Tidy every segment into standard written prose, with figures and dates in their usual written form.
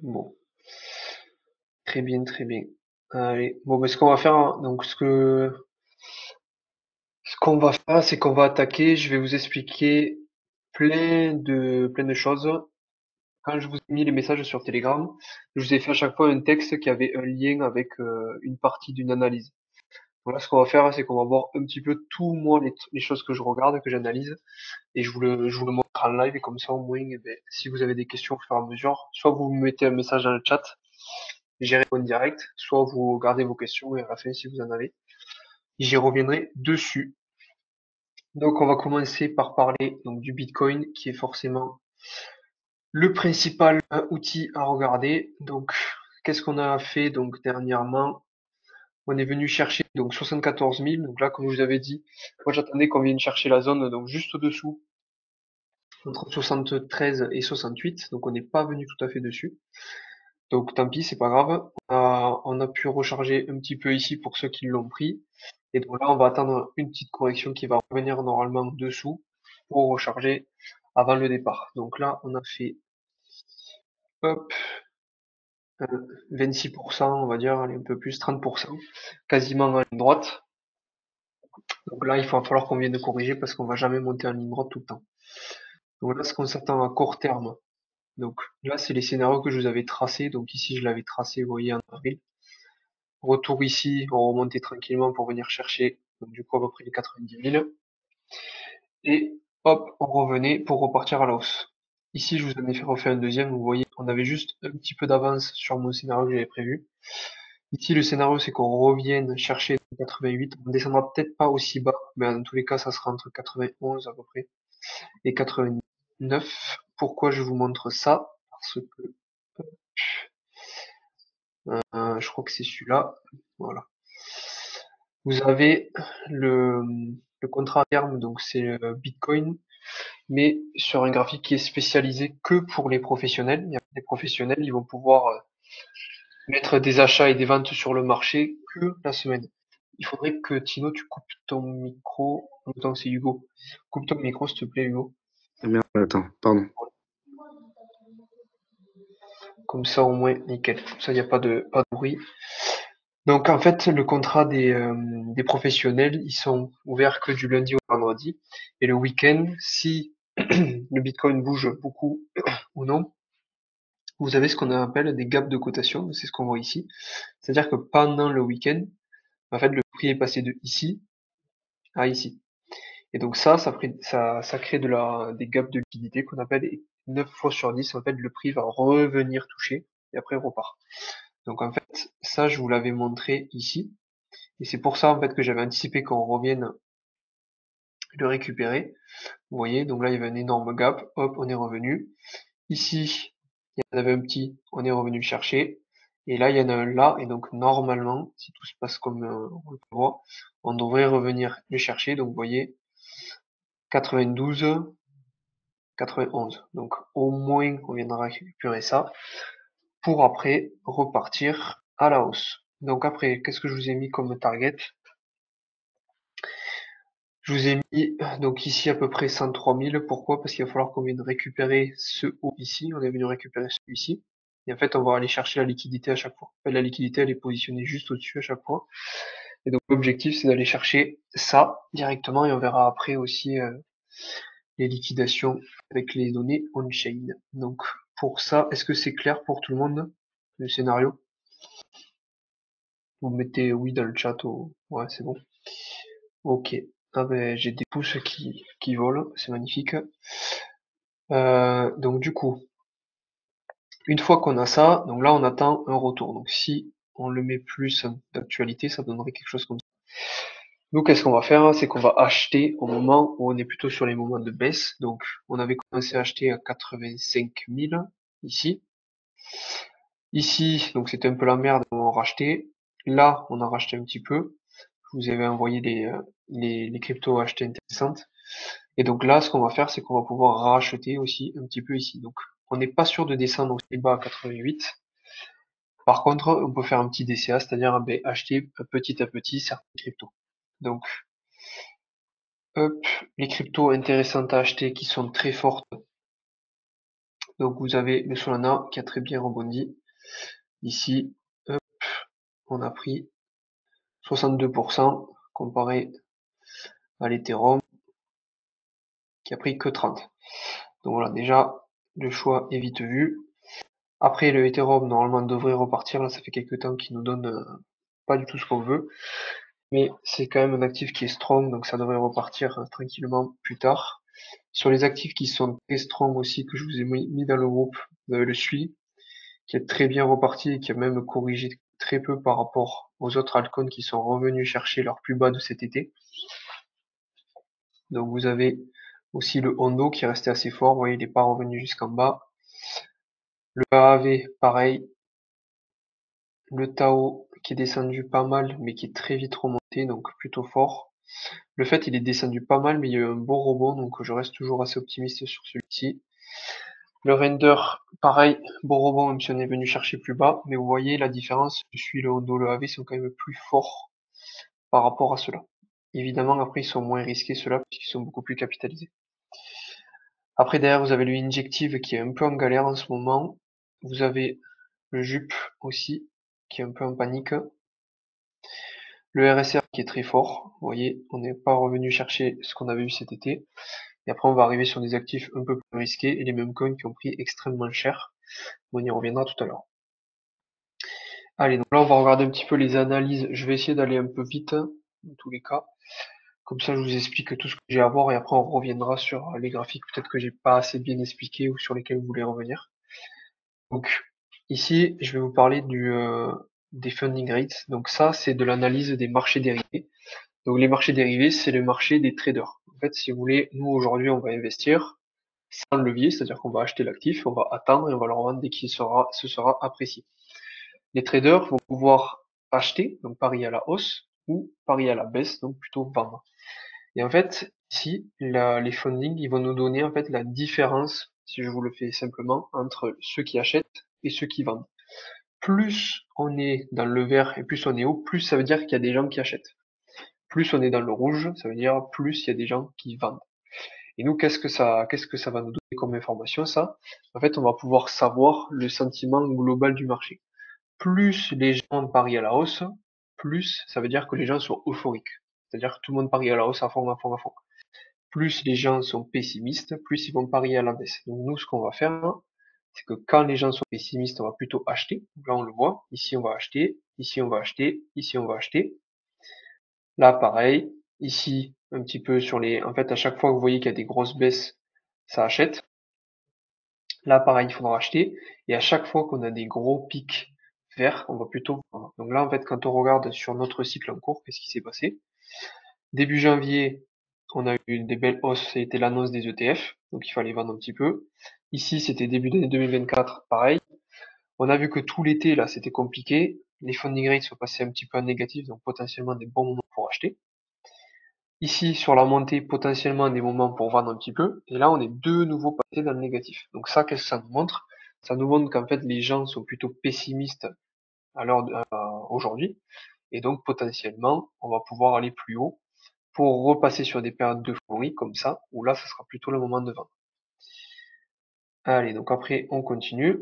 Bon, très bien, très bien. Allez, bon, ben, ce qu'on va faire, hein, donc ce qu'on va faire, c'est qu'on va attaquer. Je vais vous expliquer plein de choses. Quand je vous ai mis les messages sur Telegram, je vous ai fait à chaque fois un texte qui avait un lien avec une partie d'une analyse. Voilà, ce qu'on va faire, c'est qu'on va voir un petit peu tout moi les choses que je regarde, que j'analyse, et je vous le montre en live, et comme ça au moins, eh ben, si vous avez des questions au fur et à mesure, soit vous me mettez un message dans le chat, j'y réponds direct, soit vous gardez vos questions et à la fin, si vous en avez, j'y reviendrai dessus. Donc, on va commencer par parler donc du Bitcoin, qui est forcément le principal outil à regarder. Donc, qu'est-ce qu'on a fait donc dernièrement? On est venu chercher donc 74 000. Donc là, comme je vous avais dit, moi j'attendais qu'on vienne chercher la zone donc juste au-dessous, entre 73 et 68. Donc on n'est pas venu tout à fait dessus. Donc tant pis, c'est pas grave. On a pu recharger un petit peu ici pour ceux qui l'ont pris. Et donc là, on va attendre une petite correction qui va revenir normalement dessous pour recharger avant le départ. Donc là, on a fait hop, 26%, on va dire, allez, un peu plus, 30%, quasiment en ligne droite. Donc là, il va falloir qu'on vienne de corriger parce qu'on va jamais monter en ligne droite tout le temps. Donc là, ce qu'on s'attend à court terme. Donc là, c'est les scénarios que je vous avais tracés. Donc ici, je l'avais tracé, vous voyez, en avril. Retour ici, on remontait tranquillement pour venir chercher, donc du coup à peu près les 90 000. Et hop, on revenait pour repartir à la hausse. Ici, je vous en ai refait un deuxième, vous voyez, on avait juste un petit peu d'avance sur mon scénario que j'avais prévu. Ici, le scénario, c'est qu'on revienne chercher 88. On descendra peut-être pas aussi bas, mais dans tous les cas, ça sera entre 91 à peu près et 89. Pourquoi je vous montre ça? Parce que je crois que c'est celui-là. Voilà. Vous avez le, le contrat à terme, donc c'est Bitcoin, mais sur un graphique qui est spécialisé que pour les professionnels. Il y a des professionnels, ils vont pouvoir mettre des achats et des ventes sur le marché que la semaine. Il faudrait que Tino, tu coupes ton micro. Attends, c'est Hugo. Coupe ton micro, s'il te plaît, Hugo. Ah merde, attends, pardon. Comme ça, au moins, nickel. Comme ça, il n'y a pas de bruit. Donc, en fait, le contrat des professionnels, ils sont ouverts que du lundi au vendredi. Et le week-end, si le Bitcoin bouge beaucoup ou non, vous avez ce qu'on appelle des gaps de cotation. C'est ce qu'on voit ici. C'est-à-dire que pendant le week-end, en fait, le prix est passé de ici à ici. Et donc ça crée des gaps de liquidité qu'on appelle, et 9 fois sur 10, en fait, le prix va revenir toucher et après il repart. Donc en fait, ça, je vous l'avais montré ici. Et c'est pour ça, en fait, que j'avais anticipé qu'on revienne le récupérer. Vous voyez, donc là, il y avait un énorme gap. Hop, on est revenu. Ici, il y en avait un petit, on est revenu le chercher. Et là, il y en a un là. Et donc, normalement, si tout se passe comme on le prévoit, on devrait revenir le chercher. Donc, vous voyez, 92, 91. Donc au moins on viendra récupérer ça pour après repartir à la hausse. Donc après, qu'est-ce que je vous ai mis comme target? Je vous ai mis donc ici à peu près 103 000. Pourquoi? Parce qu'il va falloir qu'on vienne récupérer ce haut ici. On est venu récupérer celui-ci. Et en fait, on va aller chercher la liquidité à chaque fois. En fait, la liquidité, elle est positionnée juste au-dessus à chaque fois. Et donc l'objectif, c'est d'aller chercher ça directement et on verra après aussi les liquidations avec les données on-chain. Donc pour ça, est-ce que c'est clair pour tout le monde, le scénario? Vous mettez oui dans le chat. Ouais, c'est bon. Ok. Ah ben, j'ai des pouces qui volent, c'est magnifique. Donc du coup, une fois qu'on a ça, donc là on attend un retour. Donc si on le met plus d'actualité, ça donnerait quelque chose comme ça. Nous, qu'est-ce qu'on va faire? C'est qu'on va acheter au moment où on est plutôt sur les moments de baisse. Donc on avait commencé à acheter à 85 000 ici. Ici, donc c'était un peu la merde, on a racheté. Là, on a racheté un petit peu. Je vous avais envoyé les cryptos achetés intéressantes. Et donc là, ce qu'on va faire, c'est qu'on va pouvoir racheter aussi un petit peu ici. Donc, on n'est pas sûr de descendre aussi bas à 88. Par contre, on peut faire un petit DCA, c'est-à-dire ben, acheter petit à petit certains cryptos. Donc, hop, les cryptos intéressantes à acheter qui sont très fortes. Donc vous avez le Solana qui a très bien rebondi. Ici, hop, on a pris 62% comparé à l'Ethereum qui a pris que 30. Donc voilà, déjà, le choix est vite vu. Après, le Ethereum, normalement, devrait repartir. Là, ça fait quelques temps qu'il nous donne pas du tout ce qu'on veut. Mais c'est quand même un actif qui est strong, donc ça devrait repartir tranquillement plus tard. Sur les actifs qui sont très strong aussi, que je vous ai mis dans le groupe, vous avez le SUI, qui est très bien reparti et qui a même corrigé très peu par rapport aux autres altcoins qui sont revenus chercher leur plus bas de cet été. Donc vous avez aussi le Hondo qui est resté assez fort, vous voyez, il n'est pas revenu jusqu'en bas. Le AAV, pareil. Le Tao qui est descendu pas mal, mais qui est très vite remonté, donc plutôt fort. Le fait, il est descendu pas mal, mais il y a eu un beau rebond, donc je reste toujours assez optimiste sur celui-ci. Le Render, pareil, beau rebond, même si on est venu chercher plus bas, mais vous voyez la différence, je suis le Hondo, le AV sont quand même plus forts par rapport à ceux-là. Évidemment, après, ils sont moins risqués, ceux-là, puisqu'ils sont beaucoup plus capitalisés. Après, derrière, vous avez le Injective qui est un peu en galère en ce moment. Vous avez le Jup aussi, qui est un peu en panique. Le RSR qui est très fort. Vous voyez, on n'est pas revenu chercher ce qu'on avait vu cet été. Et après, on va arriver sur des actifs un peu plus risqués et les mêmes coins qui ont pris extrêmement cher. On y reviendra tout à l'heure. Allez, donc là, on va regarder un petit peu les analyses. Je vais essayer d'aller un peu vite, dans tous les cas. Comme ça, je vous explique tout ce que j'ai à voir et après, on reviendra sur les graphiques peut-être que j'ai pas assez bien expliqué ou sur lesquels vous voulez revenir. Donc, ici, je vais vous parler des funding rates. Donc ça, c'est de l'analyse des marchés dérivés. Donc les marchés dérivés, c'est le marché des traders. En fait, si vous voulez, nous aujourd'hui, on va investir sans levier, c'est-à-dire qu'on va acheter l'actif, on va attendre et on va le revendre dès qu'il se sera apprécié. Les traders vont pouvoir acheter, donc parier à la hausse, ou parier à la baisse, donc plutôt vendre. Et en fait, ici, les funding, ils vont nous donner en fait la différence, si je vous le fais simplement, entre ceux qui achètent et ceux qui vendent. Plus on est dans le vert et plus on est haut, plus ça veut dire qu'il y a des gens qui achètent. Plus on est dans le rouge, ça veut dire plus il y a des gens qui vendent. Et nous, qu'est-ce que ça va nous donner comme information, ça? En fait, on va pouvoir savoir le sentiment global du marché. Plus les gens parient à la hausse, plus ça veut dire que les gens sont euphoriques. C'est-à-dire que tout le monde parie à la hausse à fond, à fond, à fond. Plus les gens sont pessimistes, plus ils vont parier à la baisse. Donc nous, ce qu'on va faire, c'est que quand les gens sont pessimistes, on va plutôt acheter. Donc là, on le voit. Ici, on va acheter. Ici, on va acheter. Ici, on va acheter. Là, pareil. Ici, un petit peu sur les... En fait, à chaque fois que vous voyez qu'il y a des grosses baisses, ça achète. Là, pareil, il faudra acheter. Et à chaque fois qu'on a des gros pics verts, on va plutôt vendre. Donc là, en fait, quand on regarde sur notre cycle en cours, qu'est-ce qui s'est passé? Début janvier, on a eu des belles hausses, c'était l'annonce des ETF, donc il fallait vendre un petit peu. Ici, c'était début d'année 2024, pareil. On a vu que tout l'été, là, c'était compliqué. Les funding rates sont passés un petit peu en négatif, donc potentiellement des bons moments pour acheter. Ici, sur la montée, potentiellement des moments pour vendre un petit peu. Et là, on est de nouveau passé dans le négatif. Donc ça, qu'est-ce que ça nous montre? Ça nous montre qu'en fait, les gens sont plutôt pessimistes aujourd'hui. Et donc, potentiellement, on va pouvoir aller plus haut pour repasser sur des périodes d'euphorie comme ça, où là, ça sera plutôt le moment de vendre. Allez, donc après, on continue.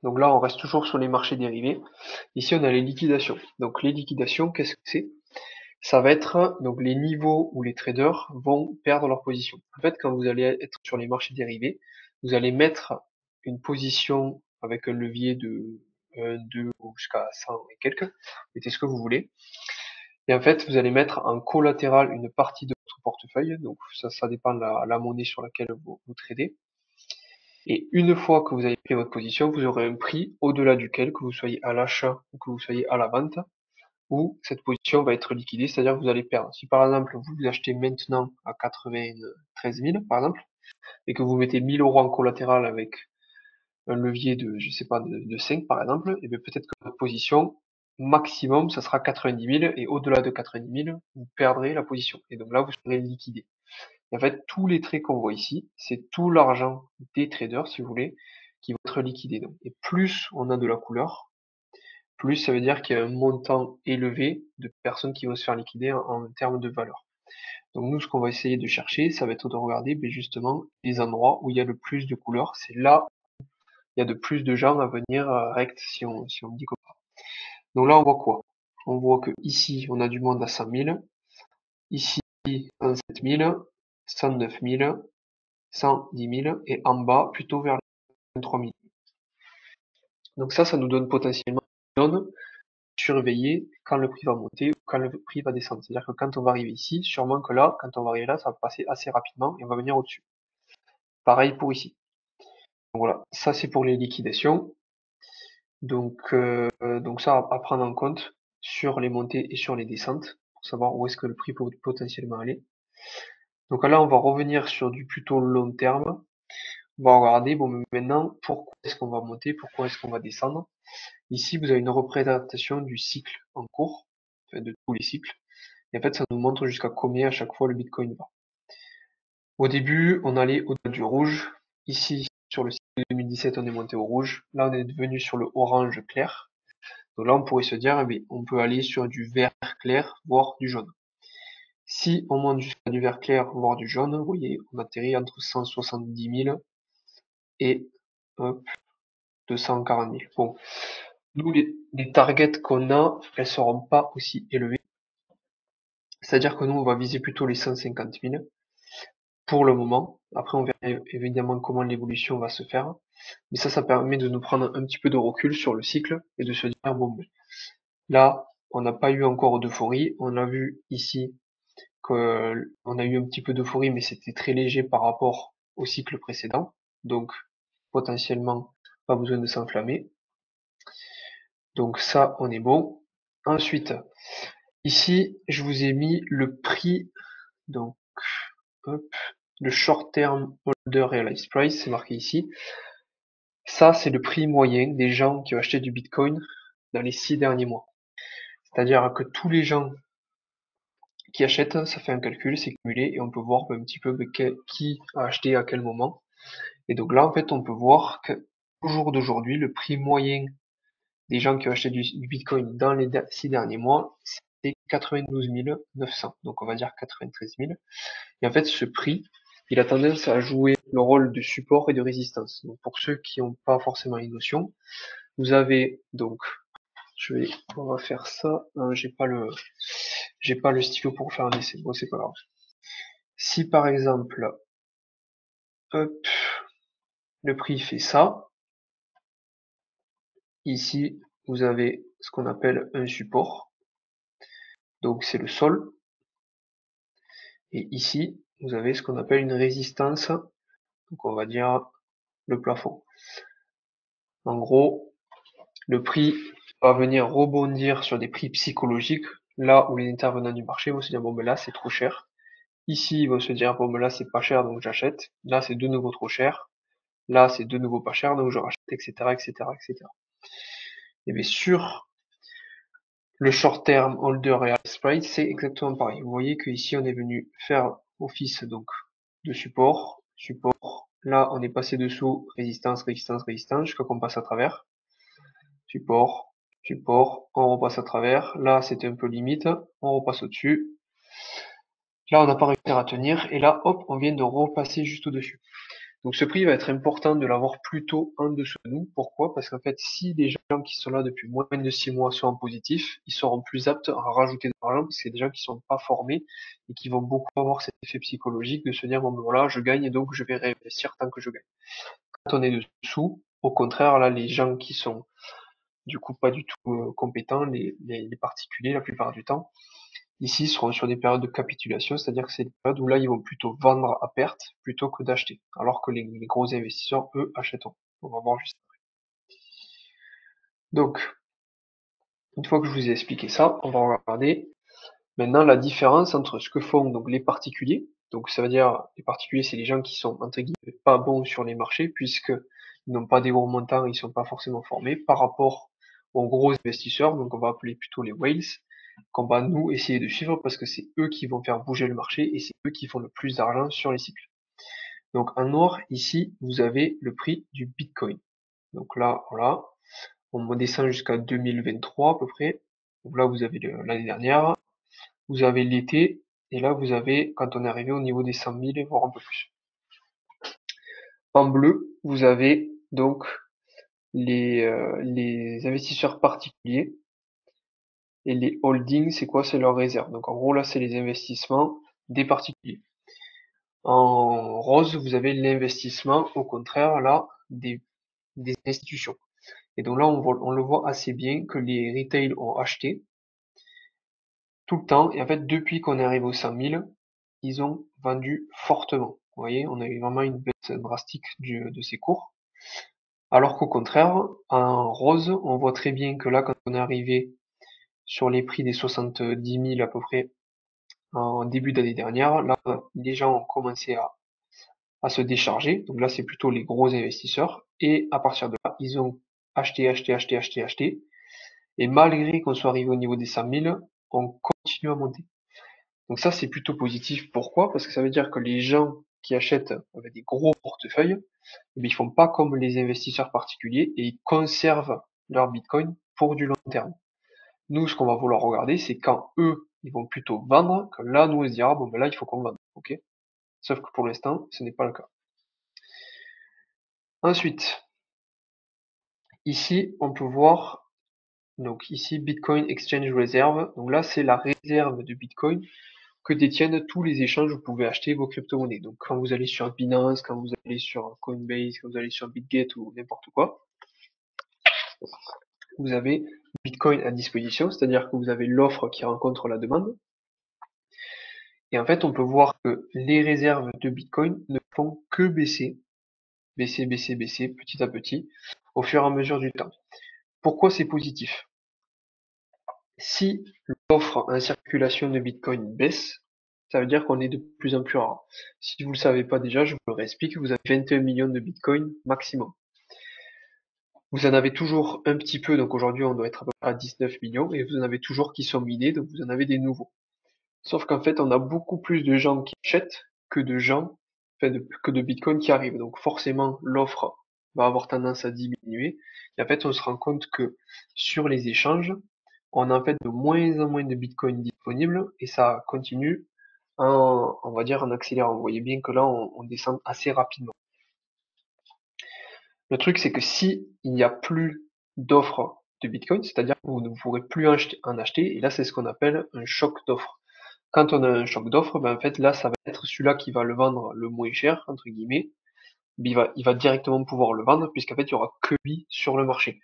Donc là, on reste toujours sur les marchés dérivés. Ici, on a les liquidations. Donc les liquidations, qu'est-ce que c'est? Ça va être donc les niveaux où les traders vont perdre leur position. En fait, quand vous allez être sur les marchés dérivés, vous allez mettre une position avec un levier de 1, 2 jusqu'à 100 et quelques, mettez ce que vous voulez. Et en fait, vous allez mettre en collatéral une partie de votre portefeuille. Donc ça dépend de la monnaie sur laquelle vous tradez. Et une fois que vous avez pris votre position, vous aurez un prix au-delà duquel, que vous soyez à l'achat ou que vous soyez à la vente, où cette position va être liquidée, c'est-à-dire que vous allez perdre. Si par exemple vous achetez maintenant à 93 000 par exemple, et que vous mettez 1000 euros en collatéral avec un levier de, je sais pas, de 5 par exemple, et bien peut-être que votre position maximum, ça sera 90 000, et au-delà de 90 000, vous perdrez la position. Et donc là, vous serez liquidé. Et en fait, tous les traits qu'on voit ici, c'est tout l'argent des traders, si vous voulez, qui vont être liquidés. Donc. Et plus on a de la couleur, plus ça veut dire qu'il y a un montant élevé de personnes qui vont se faire liquider en termes de valeur. Donc nous, ce qu'on va essayer de chercher, ça va être de regarder justement les endroits où il y a le plus de couleurs. C'est là où il y a de plus de gens à venir rect si on dit comme ça. Donc là, on voit quoi? On voit que ici, on a du monde à 100 000, ici 107 000, 109 000, 110 000 et en bas, plutôt vers les 23 000. Donc ça nous donne potentiellement une zone surveiller quand le prix va monter ou quand le prix va descendre. C'est-à-dire que quand on va arriver ici, sûrement que là, quand on va arriver là, ça va passer assez rapidement et on va venir au-dessus. Pareil pour ici. Donc voilà, ça c'est pour les liquidations. Donc ça à prendre en compte sur les montées et sur les descentes pour savoir où est-ce que le prix peut potentiellement aller. Donc là, on va revenir sur du plutôt long terme. On va regarder, bon, maintenant, pourquoi est-ce qu'on va monter, pourquoi est-ce qu'on va descendre. Ici, vous avez une représentation du cycle en cours, enfin, de tous les cycles. Et en fait, ça nous montre jusqu'à combien à chaque fois le Bitcoin va. Au début, on allait au-delà du rouge. Ici, sur le cycle 2017, on est monté au rouge. Là, on est devenu sur le orange clair. Donc là, on pourrait se dire, eh bien, on peut aller sur du vert clair, voire du jaune. Si on monte jusqu'à du vert clair, voire du jaune, vous voyez, on atterrit entre 170 000 et hop, 240 000. Bon, nous, les targets qu'on a, elles seront pas aussi élevées. C'est-à-dire que nous, on va viser plutôt les 150 000 pour le moment. Après, on verra évidemment comment l'évolution va se faire. Mais ça permet de nous prendre un petit peu de recul sur le cycle et de se dire, bon, là, on n'a pas eu encore d'euphorie. On a vu ici qu'on a eu un petit peu d'euphorie, mais c'était très léger par rapport au cycle précédent. Donc, potentiellement, pas besoin de s'enflammer. Donc ça, on est bon. Ensuite, ici, je vous ai mis le prix, donc, hop, le short term holder realized price, c'est marqué ici. Ça, c'est le prix moyen des gens qui ont acheté du Bitcoin dans les 6 derniers mois. C'est-à-dire que tous les gens qui achètent, ça fait un calcul, c'est cumulé, et on peut voir un petit peu qui a acheté à quel moment. Et donc là, en fait, on peut voir que au jour d'aujourd'hui, le prix moyen des gens qui ont acheté du Bitcoin dans les 6 derniers mois, c'est 92 900. Donc on va dire 93 000. Et en fait, ce prix, il a tendance à jouer le rôle de support et de résistance. Donc pour ceux qui n'ont pas forcément les notions, vous avez donc, on va faire ça. J'ai pas le stylo pour faire un dessin. Bon, c'est pas grave. Si par exemple, hop, le prix fait ça, ici, vous avez ce qu'on appelle un support. Donc c'est le sol. Et ici, vous avez ce qu'on appelle une résistance. Donc on va dire le plafond. En gros, le prix va venir rebondir sur des prix psychologiques, là où les intervenants du marché vont se dire bon ben là c'est trop cher. Ici ils vont se dire bon ben là c'est pas cher donc j'achète. Là c'est de nouveau trop cher. Là c'est de nouveau pas cher donc je rachète, etc. etc. etc. Et bien sur le short term holder et high sprite, c'est exactement pareil. Vous voyez que ici on est venu faire office donc de support, support. Là on est passé dessous, résistance, résistance, résistance, jusqu'à qu'on passe à travers. Support, support, on repasse à travers. Là c'était un peu limite, on repasse au-dessus. Là on n'a pas réussi à tenir, et là hop, on vient de repasser juste au-dessus. Donc ce prix va être important de l'avoir plutôt en dessous de nous. Pourquoi? Parce qu'en fait, si les gens qui sont là depuis moins de 6 mois sont en positif, ils seront plus aptes à rajouter de l'argent parce que c'est des gens qui sont pas formés et qui vont beaucoup avoir cet effet psychologique de se dire bon ben voilà, je gagne et donc je vais réinvestir tant que je gagne. Quand on est dessous, au contraire, là les gens qui sont du coup pas du tout compétents, les particuliers la plupart du temps, ici seront sur des périodes de capitulation, c'est-à-dire que c'est des périodes où là ils vont plutôt vendre à perte plutôt que d'acheter, alors que les gros investisseurs, eux, achètent. On va voir juste après. Donc, une fois que je vous ai expliqué ça, on va regarder maintenant la différence entre ce que font donc les particuliers. Donc ça veut dire les particuliers, c'est les gens qui sont entre guillemets pas bons sur les marchés puisque ils n'ont pas des gros montants, ils sont pas forcément formés par rapport aux gros investisseurs. Donc on va appeler plutôt les whales qu'on va nous essayer de suivre parce que c'est eux qui vont faire bouger le marché et c'est eux qui font le plus d'argent sur les cycles. Donc en noir ici vous avez le prix du Bitcoin. Donc là voilà, on descend jusqu'à 2023 à peu près. Donc là vous avez l'année dernière, vous avez l'été Et là, vous avez, quand on est arrivé au niveau des 100 000, voire un peu plus. En bleu, vous avez donc les investisseurs particuliers. Et les holdings, c'est quoi? C'est leurs réserves. Donc en gros, là, c'est les investissements des particuliers. En rose, vous avez l'investissement, au contraire, là, des institutions. Et donc là, on le voit assez bien que les retail ont acheté tout le temps. Et en fait, depuis qu'on est arrivé aux 100 000, ils ont vendu fortement. Vous voyez, on a eu vraiment une baisse drastique de ces cours. Alors qu'au contraire, en rose, on voit très bien que là, quand on est arrivé sur les prix des 70 000 à peu près en début d'année dernière, là, les gens ont commencé à se décharger. Donc là, c'est plutôt les gros investisseurs. Et à partir de là, ils ont acheté, acheté, acheté, acheté, acheté. Et malgré qu'on soit arrivé au niveau des 100 000, on continue à monter. Donc ça, c'est plutôt positif. Pourquoi? Parce que ça veut dire que les gens qui achètent avec des gros portefeuilles, eh bien, ils font pas comme les investisseurs particuliers et ils conservent leur Bitcoin pour du long terme. Nous, ce qu'on va vouloir regarder, c'est quand eux, ils vont plutôt vendre, que là, nous, on se dira, bon, ben là, il faut qu'on vende. Ok? Sauf que pour l'instant, ce n'est pas le cas. Ensuite, ici, on peut voir, donc ici, Bitcoin Exchange Reserve. Donc là, c'est la réserve de Bitcoin que détiennent tous les échanges où vous pouvez acheter vos crypto-monnaies. Donc quand vous allez sur Binance, quand vous allez sur Coinbase, quand vous allez sur BitGet ou n'importe quoi, vous avez Bitcoin à disposition, c'est-à-dire que vous avez l'offre qui rencontre la demande. Et en fait, on peut voir que les réserves de Bitcoin ne font que baisser, baisser, baisser, baisser, petit à petit, au fur et à mesure du temps. Pourquoi c'est positif? Si l'offre en circulation de Bitcoin baisse, ça veut dire qu'on est de plus en plus rare. Si vous ne le savez pas déjà, je vous le réexplique, vous avez 21 millions de Bitcoin maximum. Vous en avez toujours un petit peu, donc aujourd'hui on doit être à peu près à 19 millions, et vous en avez toujours qui sont minés, donc vous en avez des nouveaux. Sauf qu'en fait, on a beaucoup plus de gens qui achètent que de gens, que de Bitcoin qui arrivent. Donc forcément, l'offre va avoir tendance à diminuer. Et en fait, on se rend compte que sur les échanges, on a en fait de moins en moins de Bitcoin disponibles et ça continue on va dire, en accélérant. Vous voyez bien que là, on descend assez rapidement. Le truc, c'est que si il n'y a plus d'offres de Bitcoin, c'est-à-dire que vous ne pourrez plus en acheter, et là, c'est ce qu'on appelle un choc d'offres. Quand on a un choc d'offres, ben en fait là, ça va être celui-là qui va le vendre le moins cher, entre guillemets. Mais il va directement pouvoir le vendre, puisqu'en fait, il y aura que lui sur le marché.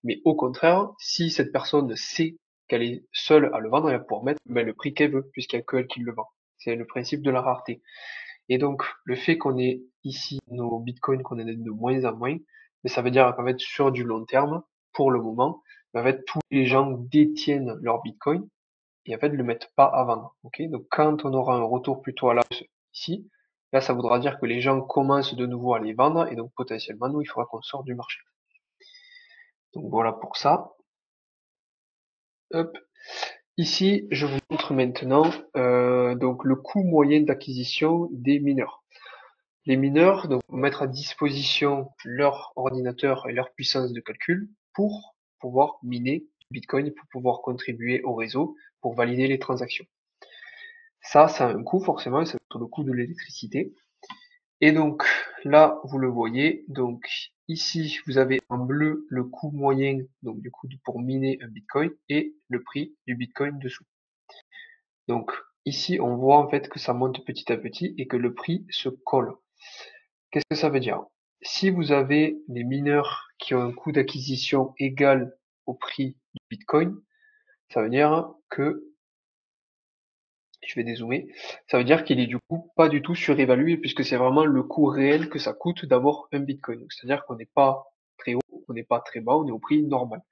Mais au contraire, si cette personne sait qu'elle est seule à le vendre, elle va pouvoir mettre le prix qu'elle veut, puisqu'il n'y a que elle qui le vend. C'est le principe de la rareté. Et donc, le fait qu'on ait ici nos bitcoins, qu'on en ait de moins en moins, mais ça veut dire qu'en fait, sur du long terme, pour le moment, en fait, tous les gens détiennent leur bitcoin et en fait, ne le mettent pas à vendre. Ok, donc quand on aura un retour plutôt à la hausse ici, là, ça voudra dire que les gens commencent de nouveau à les vendre et donc potentiellement, nous, il faudra qu'on sorte du marché. Donc voilà pour ça. Hop. Ici, je vous montre maintenant donc le coût moyen d'acquisition des mineurs. Les mineurs donc, vont mettre à disposition leur ordinateur et leur puissance de calcul pour pouvoir miner du Bitcoin, pour pouvoir contribuer au réseau, pour valider les transactions. Ça a un coût forcément, c'est le coût de l'électricité. Et donc là, vous le voyez, donc ici, vous avez en bleu le coût moyen, donc du coup pour miner un Bitcoin, et le prix du Bitcoin dessous. Donc ici, on voit en fait que ça monte petit à petit et que le prix se colle. Qu'est-ce que ça veut dire? Si vous avez des mineurs qui ont un coût d'acquisition égal au prix du Bitcoin, ça veut dire que, je vais dézoomer, ça veut dire qu'il est du coup pas du tout surévalué puisque c'est vraiment le coût réel que ça coûte d'avoir un Bitcoin. C'est-à-dire qu'on n'est pas très haut, on n'est pas très bas, on est au prix normal.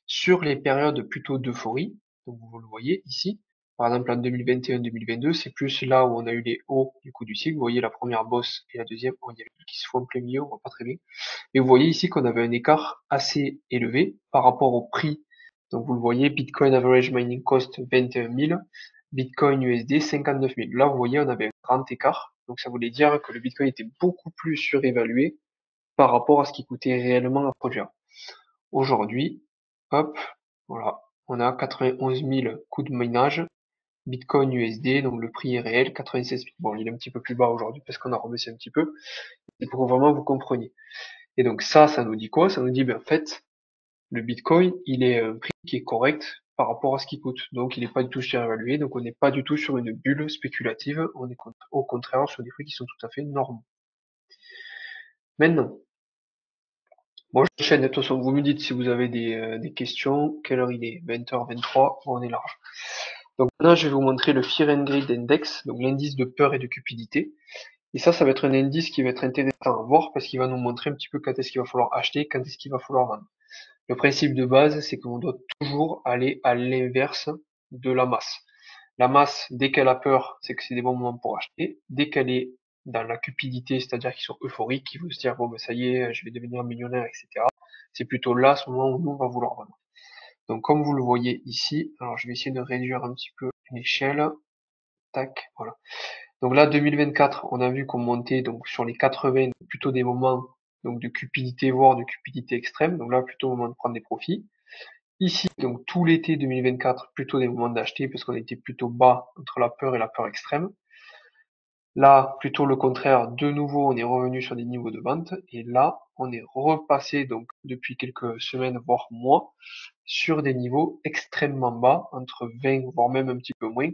Sur les périodes plutôt d'euphorie, donc vous le voyez ici, par exemple en 2021-2022, c'est plus là où on a eu les hauts du coup du cycle. Vous voyez la première bosse et la deuxième, il y a qui se font en plein milieu, on voit pas très bien. Et vous voyez ici qu'on avait un écart assez élevé par rapport au prix. Donc vous le voyez, Bitcoin Average Mining Cost 21 000, Bitcoin USD 59 000. Là, vous voyez, on avait un grand écart. Donc ça voulait dire que le Bitcoin était beaucoup plus surévalué par rapport à ce qui coûtait réellement à produire. Aujourd'hui, hop, voilà, on a 91 000 coûts de minage Bitcoin USD, donc le prix est réel, 96 000. Bon, il est un petit peu plus bas aujourd'hui parce qu'on a rebaissé un petit peu. C'est pour que vraiment vous compreniez. Et donc ça nous dit quoi? Ça nous dit, ben, en fait, le Bitcoin, il est un prix qui est correct par rapport à ce qu'il coûte. Donc il n'est pas du tout surévalué, donc on n'est pas du tout sur une bulle spéculative, on est au contraire sur des prix qui sont tout à fait normaux. Maintenant, bon, j'enchaîne, de toute façon, vous me dites si vous avez des questions. Quelle heure il est? 20h23, on est large. Donc maintenant, je vais vous montrer le Fear and Greed Index, donc l'indice de peur et de cupidité. Et ça va être un indice qui va être intéressant à voir parce qu'il va nous montrer un petit peu quand est-ce qu'il va falloir acheter, quand est-ce qu'il va falloir vendre. Le principe de base, c'est qu'on doit toujours aller à l'inverse de la masse. La masse, dès qu'elle a peur, c'est que c'est des bons moments pour acheter. Dès qu'elle est dans la cupidité, c'est-à-dire qu'ils sont euphoriques, qu'ils vont se dire, bon, ben, ça y est, je vais devenir millionnaire, etc. C'est plutôt là, ce moment où nous, on va vouloir vendre. Donc, comme vous le voyez ici, alors je vais essayer de réduire un petit peu l'échelle. Tac, voilà. Donc là, 2024, on a vu qu'on montait donc sur les 80, plutôt des moments donc de cupidité, voire de cupidité extrême. Donc là, plutôt au moment de prendre des profits. Ici, donc tout l'été 2024, plutôt des moments d'acheter parce qu'on était plutôt bas entre la peur et la peur extrême. Là, plutôt le contraire, de nouveau, on est revenu sur des niveaux de vente. Et là, on est repassé donc depuis quelques semaines, voire mois, sur des niveaux extrêmement bas, entre 20, voire même un petit peu moins,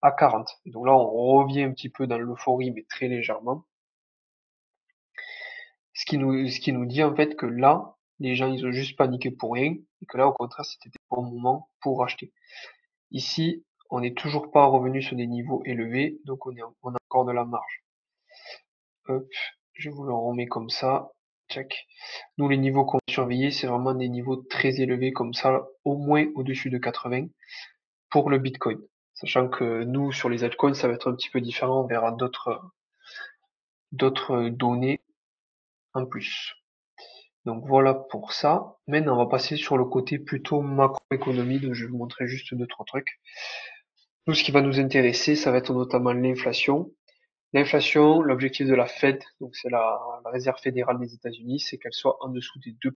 à 40. Et donc là, on revient un petit peu dans l'euphorie, mais très légèrement. Ce qui nous dit en fait que là, les gens, ils ont juste paniqué pour rien, et que là, au contraire, c'était des bons moments pour acheter. Ici, on n'est toujours pas revenu sur des niveaux élevés, donc on a encore de la marge. Hop, je vous le remets comme ça. Check. Nous, les niveaux qu'on va surveiller, c'est vraiment des niveaux très élevés, comme ça, au moins au-dessus de 80 pour le Bitcoin. Sachant que nous, sur les altcoins, ça va être un petit peu différent, on verra d'autres données en plus. Donc voilà pour ça. Maintenant, on va passer sur le côté plutôt macroéconomie, donc je vais vous montrer juste deux, trois trucs. Nous, ce qui va nous intéresser, ça va être notamment l'inflation. L'inflation, l'objectif de la Fed, donc c'est la Réserve fédérale des États-Unis, c'est qu'elle soit en dessous des 2%.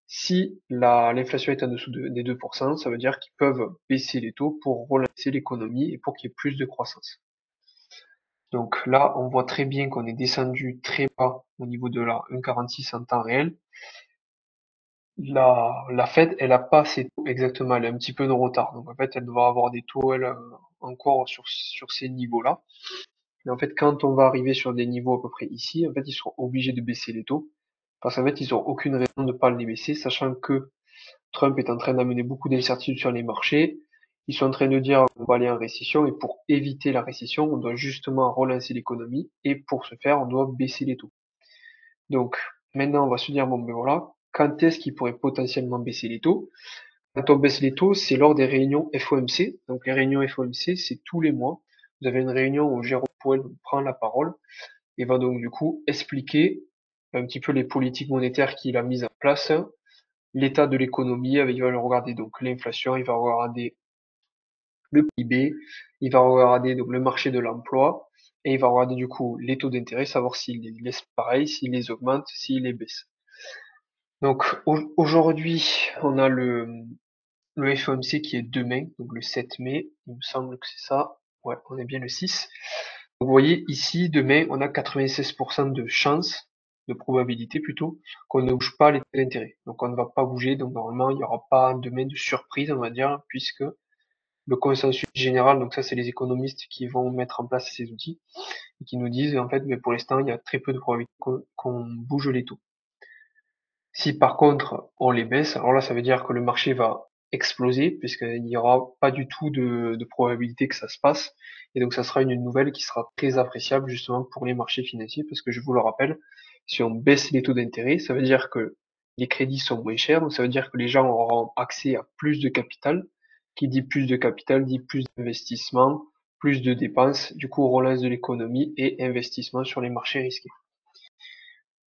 Si l'inflation est en dessous des 2%, ça veut dire qu'ils peuvent baisser les taux pour relancer l'économie et pour qu'il y ait plus de croissance. Donc là, on voit très bien qu'on est descendu très bas au niveau de la 1,46 en temps réel. La Fed, elle a pas ses taux exactement, elle a un petit peu de retard. Donc en fait, elle doit avoir des taux, elle, encore sur ces niveaux-là. Et en fait, quand on va arriver sur des niveaux à peu près ici, en fait, ils seront obligés de baisser les taux. Parce qu'en fait, ils n'ont aucune raison de ne pas les baisser, sachant que Trump est en train d'amener beaucoup d'incertitudes sur les marchés. Ils sont en train de dire qu'on va aller en récession et pour éviter la récession, on doit justement relancer l'économie et pour ce faire, on doit baisser les taux. Donc, maintenant, on va se dire, bon, ben voilà, quand est-ce qu'ils pourraient potentiellement baisser les taux? Quand on baisse les taux, c'est lors des réunions FOMC. Donc, les réunions FOMC, c'est tous les mois. Vous avez une réunion où Jérôme Powell prend la parole et va donc du coup expliquer un petit peu les politiques monétaires qu'il a mises en place, l'état de l'économie, il va regarder donc l'inflation, il va regarder le PIB, il va regarder donc le marché de l'emploi, et il va regarder du coup les taux d'intérêt, savoir s'il les laisse pareil, s'il les augmente, s'il les baisse. Donc aujourd'hui, on a le FOMC qui est demain, donc le 7 mai, il me semble que c'est ça. Ouais, on est bien le 6. Donc vous voyez ici, demain, on a 96% de chance, de probabilité plutôt, qu'on ne bouge pas les taux d'intérêt. Donc on ne va pas bouger, donc normalement il n'y aura pas demain de surprise, on va dire, puisque le consensus général, donc ça c'est les économistes qui vont mettre en place ces outils, et qui nous disent en fait, mais pour l'instant il y a très peu de probabilité qu'on bouge les taux. Si par contre on les baisse, alors là ça veut dire que le marché va exploser, puisqu'il n'y aura pas du tout de probabilité que ça se passe, et donc ça sera une nouvelle qui sera très appréciable justement pour les marchés financiers, parce que je vous le rappelle, si on baisse les taux d'intérêt, ça veut dire que les crédits sont moins chers, donc ça veut dire que les gens auront accès à plus de capital, qui dit plus de capital dit plus d'investissement, plus de dépenses, du coup relance de l'économie et investissement sur les marchés risqués.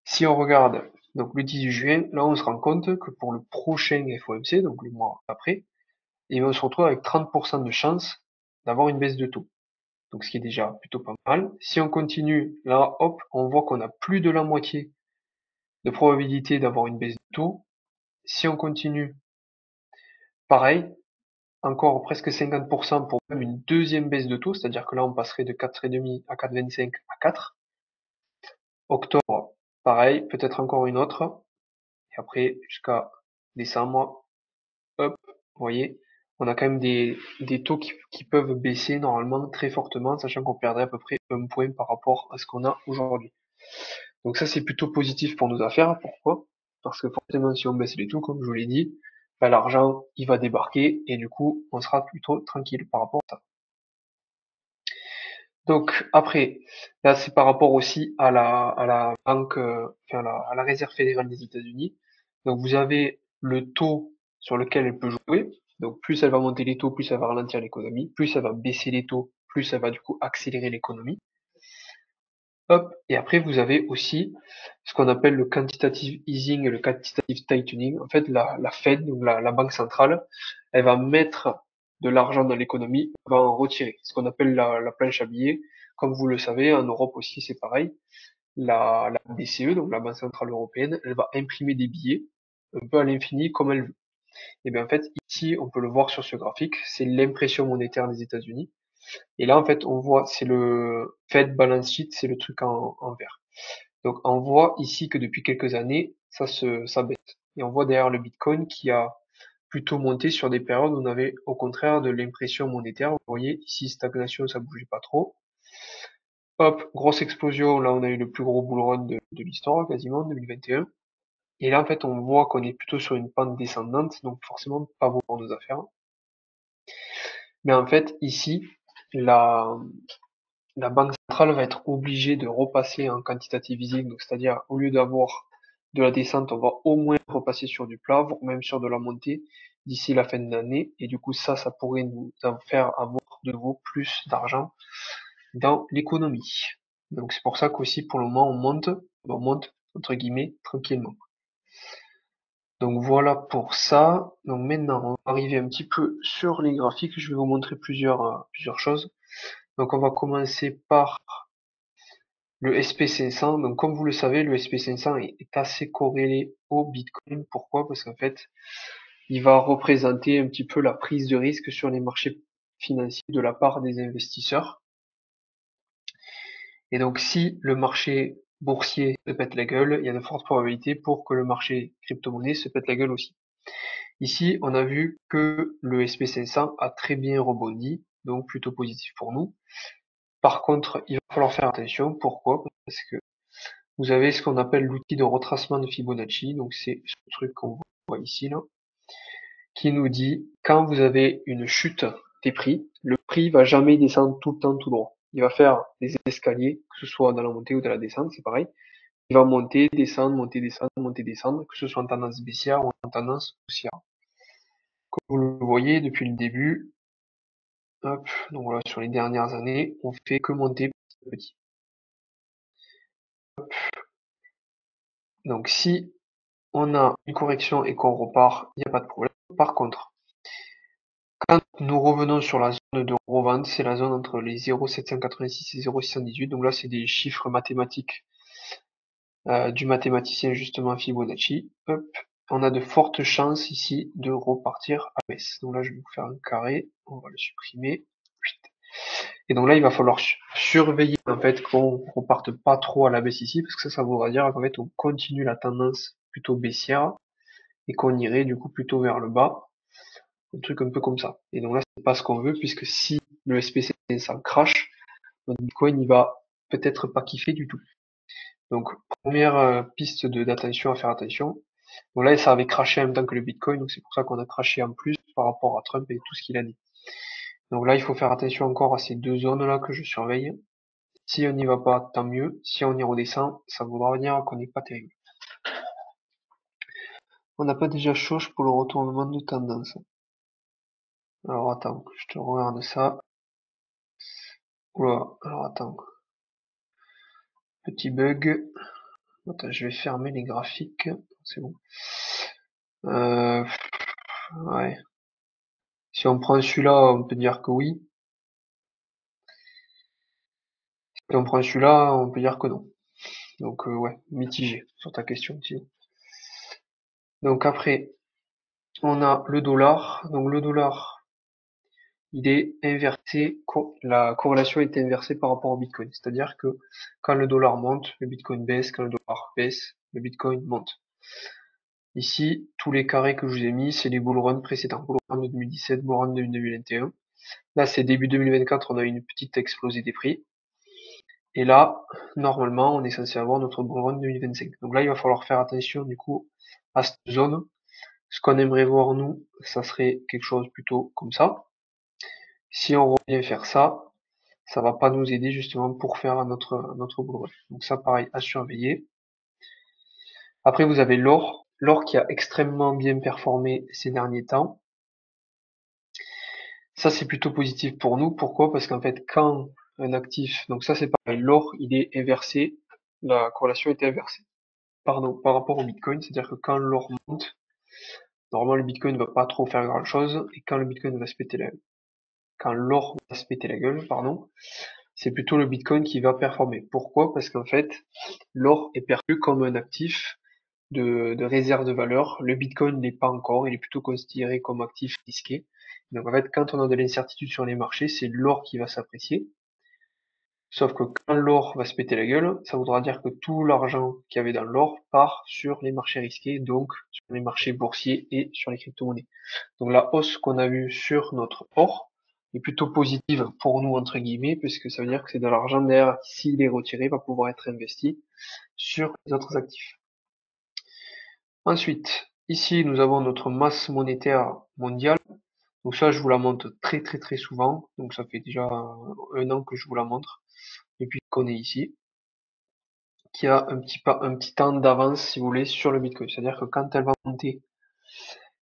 Si on regarde donc le 18 juin, là on se rend compte que pour le prochain FOMC, donc le mois après, et on se retrouve avec 30% de chance d'avoir une baisse de taux. Donc ce qui est déjà plutôt pas mal. Si on continue, là hop, on voit qu'on a plus de la moitié de probabilité d'avoir une baisse de taux. Si on continue, pareil, encore presque 50% pour même une deuxième baisse de taux, c'est-à-dire que là on passerait de 4,5 à 4,25 à 4. Octobre, pareil, peut-être encore une autre, et après jusqu'à décembre, hop, vous voyez, on a quand même des taux qui peuvent baisser normalement très fortement, sachant qu'on perdrait à peu près un point par rapport à ce qu'on a aujourd'hui. Donc ça c'est plutôt positif pour nos affaires. Pourquoi? Parce que forcément si on baisse les taux, comme je vous l'ai dit, bah, l'argent il va débarquer et du coup on sera plutôt tranquille par rapport à ça. Donc après, là c'est par rapport aussi à la banque, enfin à la réserve fédérale des États-Unis. Donc vous avez le taux sur lequel elle peut jouer. Donc plus elle va monter les taux, plus elle va ralentir l'économie. Plus elle va baisser les taux, plus elle va du coup accélérer l'économie. Hop, et après vous avez aussi ce qu'on appelle le quantitative easing et le quantitative tightening. En fait, la Fed, donc la banque centrale, elle va mettre de l'argent dans l'économie, elle va en retirer. Ce qu'on appelle la planche à billets. Comme vous le savez, en Europe aussi c'est pareil. La BCE, donc la Banque centrale européenne, elle va imprimer des billets un peu à l'infini comme elle veut. Et bien en fait, ici, on peut le voir sur ce graphique, c'est l'impression monétaire des États-Unis. Et là, en fait, on voit, c'est le Fed Balance Sheet, c'est le truc en vert. Donc, on voit ici que depuis quelques années, ça baisse. Et on voit derrière le Bitcoin qui a plutôt monté sur des périodes où on avait au contraire de l'impression monétaire. Vous voyez, ici, stagnation, ça bougeait pas trop. Hop, grosse explosion, là on a eu le plus gros bull run de l'histoire, quasiment, 2021. Et là, en fait, on voit qu'on est plutôt sur une pente descendante, donc forcément pas bon pour nos affaires. Mais en fait, ici, la, la banque centrale va être obligée de repasser en quantitative easing, donc c'est-à-dire au lieu d'avoir de la descente, on va au moins repasser sur du plat, voire même sur de la montée d'ici la fin de l'année. Et du coup, ça pourrait nous en faire avoir de nouveau plus d'argent dans l'économie. Donc c'est pour ça qu'aussi pour le moment on monte entre guillemets tranquillement. Donc voilà pour ça. Donc maintenant on va arriver un petit peu sur les graphiques. Je vais vous montrer plusieurs choses. Donc on va commencer par le SP500, donc comme vous le savez, le SP500 est assez corrélé au Bitcoin. Pourquoi? Parce qu'en fait, il va représenter un petit peu la prise de risque sur les marchés financiers de la part des investisseurs. Et donc si le marché boursier se pète la gueule, il y a de fortes probabilités pour que le marché crypto-monnaie se pète la gueule aussi. Ici, on a vu que le SP500 a très bien rebondi, donc plutôt positif pour nous. Par contre, il va falloir faire attention. Pourquoi? Parce que vous avez ce qu'on appelle l'outil de retracement de Fibonacci, donc c'est ce truc qu'on voit ici là, qui nous dit quand vous avez une chute des prix, le prix va jamais descendre tout le temps tout droit. Il va faire des escaliers, que ce soit dans la montée ou dans la descente, c'est pareil. Il va monter, descendre, monter, descendre, monter, descendre, que ce soit en tendance baissière ou en tendance haussière. Comme vous le voyez depuis le début, hop, donc voilà, sur les dernières années, on fait que monter petit à petit. Donc si on a une correction et qu'on repart, il n'y a pas de problème. Par contre, quand nous revenons sur la zone de revente, c'est la zone entre les 0,786 et 0,618. Donc là, c'est des chiffres mathématiques du mathématicien justement Fibonacci. Hop, on a de fortes chances ici de repartir à baisse. Donc là, je vais vous faire un carré. On va le supprimer. Et donc là, il va falloir surveiller en fait qu'on reparte pas trop à la baisse ici, parce que ça voudra dire qu'en fait on continue la tendance plutôt baissière et qu'on irait du coup plutôt vers le bas, un truc un peu comme ça. Et donc là, c'est pas ce qu'on veut, puisque si le SP500 crash, notre Bitcoin il va peut-être pas kiffer du tout. Donc première piste d'attention à faire attention. Donc là, ça avait crashé en même temps que le Bitcoin, donc c'est pour ça qu'on a crashé en plus par rapport à Trump et tout ce qu'il a dit. Donc là, il faut faire attention encore à ces deux zones-là que je surveille. Si on n'y va pas, tant mieux. Si on y redescend, ça voudra dire qu'on n'est pas terrible. On n'a pas déjà Chauche pour le retournement de tendance. Alors attends, je te regarde ça. Oula, alors attends. Petit bug. Attends, je vais fermer les graphiques. C'est bon. Euh, ouais. Si on prend celui-là, on peut dire que oui. Si on prend celui-là, on peut dire que non. Donc ouais, mitigé sur ta question. Thibaut. Donc après, on a le dollar. Donc le dollar, il est inversé, la corrélation est inversée par rapport au Bitcoin. C'est-à-dire que quand le dollar monte, le Bitcoin baisse, quand le dollar baisse, le Bitcoin monte. Ici, tous les carrés que je vous ai mis, c'est les bull runs précédents. Bull run de 2017, bull run de 2021. Là, c'est début 2024, on a une petite explosée des prix. Et là, normalement, on est censé avoir notre bull run 2025. Donc là, il va falloir faire attention, du coup, à cette zone. Ce qu'on aimerait voir, nous, ça serait quelque chose plutôt comme ça. Si on revient faire ça, ça va pas nous aider justement pour faire notre bull run. Donc ça, pareil, à surveiller. Après, vous avez l'or. L'or qui a extrêmement bien performé ces derniers temps. Ça, c'est plutôt positif pour nous. Pourquoi? Parce qu'en fait, quand un actif, donc ça c'est pareil, l'or, il est inversé, la corrélation est inversée. Pardon, par rapport au Bitcoin, c'est-à-dire que quand l'or monte, normalement le Bitcoin ne va pas trop faire grand-chose, et quand le Bitcoin va se péter quand l'or va se péter la gueule, pardon, c'est plutôt le Bitcoin qui va performer. Pourquoi? Parce qu'en fait, l'or est perçu comme un actif de réserve de valeur. Le Bitcoin n'est pas encore, il est plutôt considéré comme actif risqué. Donc en fait, quand on a de l'incertitude sur les marchés, c'est l'or qui va s'apprécier. Sauf que quand l'or va se péter la gueule, ça voudra dire que tout l'argent qu'il y avait dans l'or part sur les marchés risqués, donc sur les marchés boursiers et sur les crypto-monnaies. Donc la hausse qu'on a vue sur notre or est plutôt positive pour nous, entre guillemets, puisque ça veut dire que c'est de l'argent derrière qui, s'il est retiré, va pouvoir être investi sur les autres actifs. Ensuite, ici, nous avons notre masse monétaire mondiale. Donc ça, je vous la montre très très très souvent. Donc ça fait déjà un an que je vous la montre depuis qu'on est ici, qui a un petit temps d'avance, si vous voulez, sur le Bitcoin. C'est-à-dire que quand elle va monter,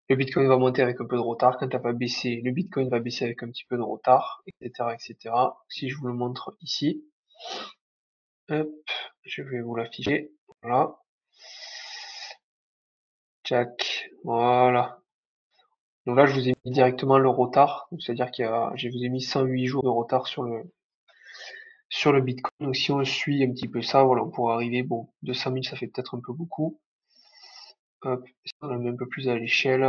le Bitcoin va monter avec un peu de retard. Quand elle va baisser, le Bitcoin va baisser avec un petit peu de retard, etc., etc. Si je vous le montre ici, hop, je vais vous l'afficher. Voilà. Jack. Voilà. Donc là, je vous ai mis directement le retard. C'est-à-dire je vous ai mis 108 jours de retard sur le Bitcoin. Donc si on suit un petit peu ça, voilà, on pourrait arriver, bon, 200 000, ça fait peut-être un peu beaucoup. Hop, si on le met un peu plus à l'échelle,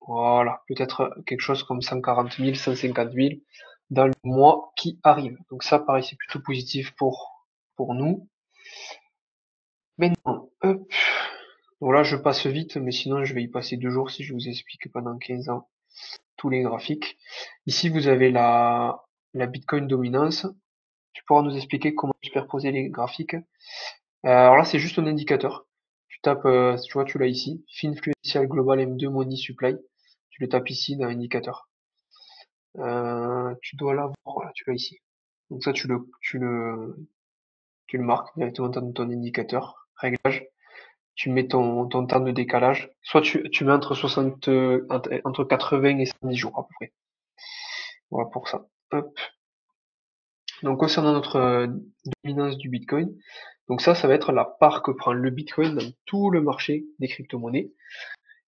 voilà, peut-être quelque chose comme 140 000, 150 000 dans le mois qui arrive. Donc ça, pareil, c'est plutôt positif pour nous. Maintenant, hop, voilà, je passe vite, mais sinon je vais y passer 2 jours si je vous explique pendant 15 ans tous les graphiques. Ici, vous avez la Bitcoin dominance. Tu pourras nous expliquer comment superposer les graphiques. Alors là, c'est juste un indicateur. Tu tapes, tu vois, tu l'as ici, Finfluential Global M2 Money Supply. Tu le tapes ici dans l'indicateur. Tu dois l'avoir, voilà, tu l'as ici. Donc ça, tu le marques directement dans ton indicateur. Réglage. Tu mets ton temps de décalage. Soit tu mets entre 80 et 110 jours à peu près. Voilà pour ça. Hop. Donc concernant notre dominance du Bitcoin, donc ça va être la part que prend le Bitcoin dans tout le marché des crypto-monnaies.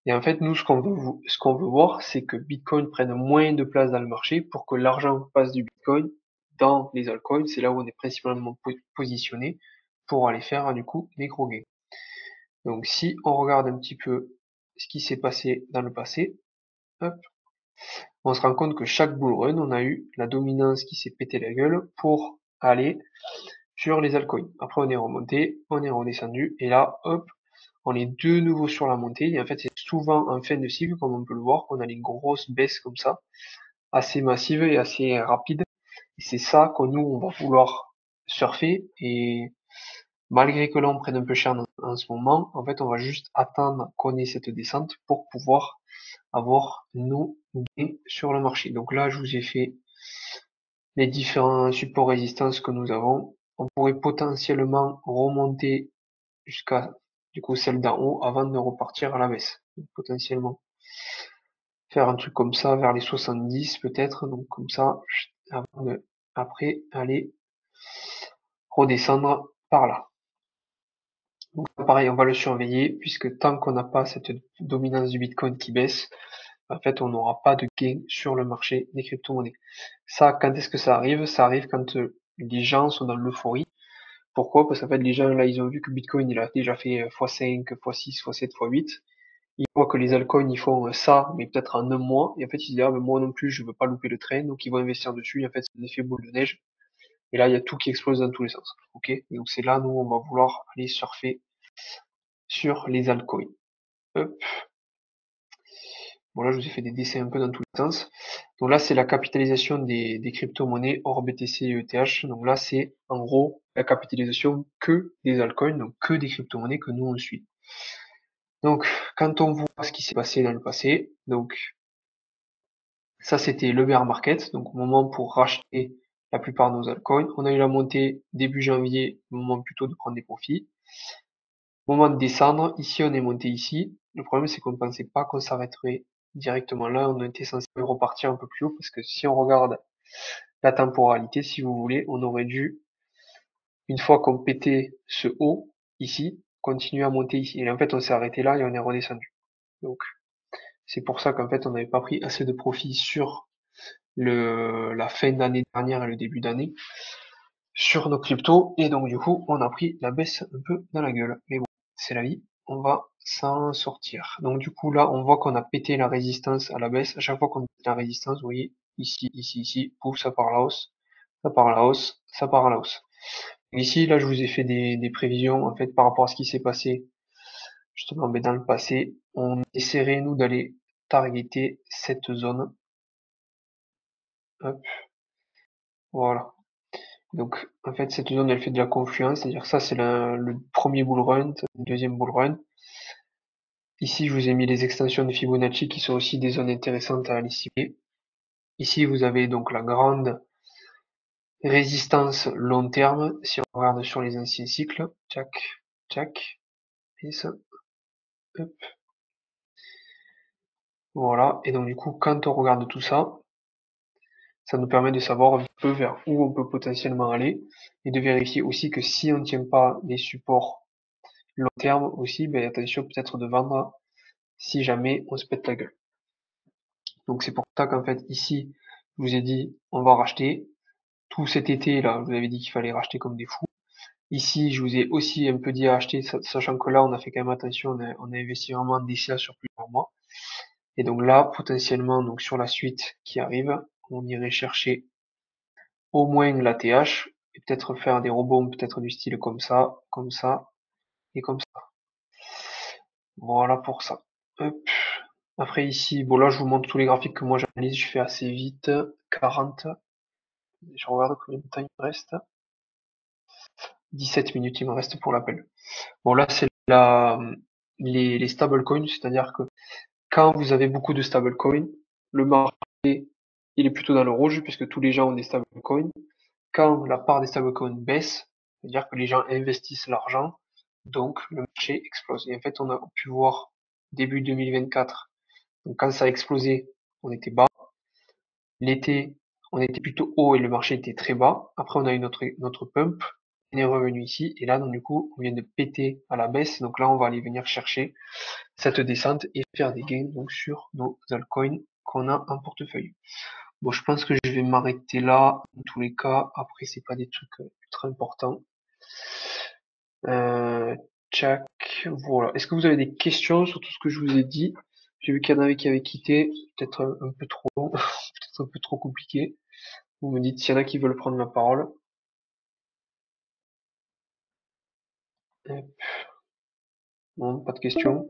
Et en fait, nous, ce qu'on veut voir, c'est que Bitcoin prenne moins de place dans le marché pour que l'argent passe du Bitcoin dans les altcoins. C'est là où on est principalement positionné pour aller faire du coup des gros gains. Donc si on regarde un petit peu ce qui s'est passé dans le passé, hop, on se rend compte que chaque bull run, on a eu la dominance qui s'est pété la gueule pour aller sur les altcoins. Après, on est remonté, on est redescendu, et là, hop, on est de nouveau sur la montée. Et en fait, c'est souvent en fin de cycle, comme on peut le voir, qu'on a les grosses baisses comme ça, assez massives et assez rapides. Et c'est ça que nous, on va vouloir surfer. Et malgré que là, on prenne un peu cher en ce moment, en fait, on va juste attendre qu'on ait cette descente pour pouvoir avoir nos gains sur le marché. Donc là, je vous ai fait les différents supports résistances que nous avons. On pourrait potentiellement remonter jusqu'à du coup celle d'en haut avant de repartir à la baisse. Donc, potentiellement faire un truc comme ça vers les 70 peut-être, donc comme ça, avant de après aller redescendre par là. Donc pareil, on va le surveiller puisque tant qu'on n'a pas cette dominance du Bitcoin qui baisse, en fait on n'aura pas de gain sur le marché des crypto-monnaies. Ça, quand est-ce que ça arrive? Ça arrive quand les gens sont dans l'euphorie. Pourquoi? Parce qu'en fait les gens là ils ont vu que Bitcoin il a déjà fait x5, x6, x7, x8. ils voient que les altcoins, ils font ça, mais peut-être en un mois, et en fait, ils se disent, ah, mais moi non plus, je veux pas louper le train, donc ils vont investir dessus, et en fait, c'est un effet boule de neige, et là, il y a tout qui explose dans tous les sens, ok? Et donc, c'est là, nous, on va vouloir aller surfer sur les altcoins. Hop. Bon, là, je vous ai fait des dessins un peu dans tous les sens. Donc là, c'est la capitalisation des crypto-monnaies hors BTC et ETH. Donc là, c'est en gros la capitalisation que des altcoins, donc que des crypto-monnaies que nous on suit. Donc, quand on voit ce qui s'est passé dans le passé, donc ça c'était le bear market, donc au moment pour racheter la plupart de nos altcoins. On a eu la montée début janvier, au moment plutôt de prendre des profits. Au moment de descendre, ici on est monté ici. Le problème c'est qu'on ne pensait pas qu'on s'arrêterait directement là. On était censé repartir un peu plus haut parce que si on regarde la temporalité, si vous voulez, on aurait dû, une fois qu'on pétait ce haut ici, continuer à monter ici. Et en fait on s'est arrêté là et on est redescendu. Donc c'est pour ça qu'en fait on n'avait pas pris assez de profit sur la fin d'année dernière et le début d'année sur nos cryptos, et donc du coup on a pris la baisse un peu dans la gueule. Mais bon, c'est la vie, on va s'en sortir. Donc du coup là on voit qu'on a pété la résistance à la baisse. À chaque fois qu'on pète la résistance, vous voyez, ici, ici, ici, pouf, ça part à la hausse, ça part à la hausse, ça part à la hausse. Ici, là je vous ai fait des prévisions en fait par rapport à ce qui s'est passé justement mais dans le passé. On essaierait nous d'aller targeter cette zone. Hop, voilà. Donc, en fait, cette zone, elle fait de la confluence, c'est-à-dire ça, c'est le premier bull run, le deuxième bull run. Ici, je vous ai mis les extensions de Fibonacci qui sont aussi des zones intéressantes à aller cibler. Ici, vous avez donc la grande résistance long terme, si on regarde sur les anciens cycles. Tchac, tchac, et ça, hop, voilà. Et donc, du coup, quand on regarde tout ça, ça nous permet de savoir un peu vers où on peut potentiellement aller et de vérifier aussi que si on ne tient pas les supports long terme aussi, ben attention peut-être de vendre si jamais on se pète la gueule. Donc c'est pour ça qu'en fait ici, je vous ai dit on va racheter. Tout cet été là, je vous avais dit qu'il fallait racheter comme des fous. Ici, je vous ai aussi un peu dit à acheter, sachant que là on a fait quand même attention, on a investi vraiment en DCA sur plusieurs mois. Et donc là, potentiellement, donc sur la suite qui arrive, on irait chercher au moins la TH et peut-être faire des rebonds peut-être du style comme ça et comme ça. Voilà pour ça. Hop. Après ici, bon là je vous montre tous les graphiques que moi j'analyse, je fais assez vite. 40. Je regarde combien de temps il me reste. 17 minutes il me reste pour l'appel. Bon là c'est les stablecoins, c'est-à-dire que quand vous avez beaucoup de stablecoins, le marché il est plutôt dans le rouge puisque tous les gens ont des stablecoins. Quand la part des stablecoins baisse, c'est-à-dire que les gens investissent l'argent, donc le marché explose. Et en fait on a pu voir début 2024, donc quand ça a explosé, on était bas. L'été, on était plutôt haut et le marché était très bas. Après, on a eu notre pump. On est revenu ici. Et là, donc, du coup, on vient de péter à la baisse. Donc là, on va aller venir chercher cette descente et faire des gains donc, sur nos altcoins qu'on a en portefeuille. Bon, je pense que je vais m'arrêter là. Dans tous les cas, après, c'est pas des trucs ultra importants. Euh, Tchac, voilà. Est-ce que vous avez des questions sur tout ce que je vous ai dit? J'ai vu qu'il y en avait qui avaient quitté. Peut-être un peu trop long, peut-être un peu trop compliqué. Vous me dites s'il y en a qui veulent prendre la parole. Non, pas de questions.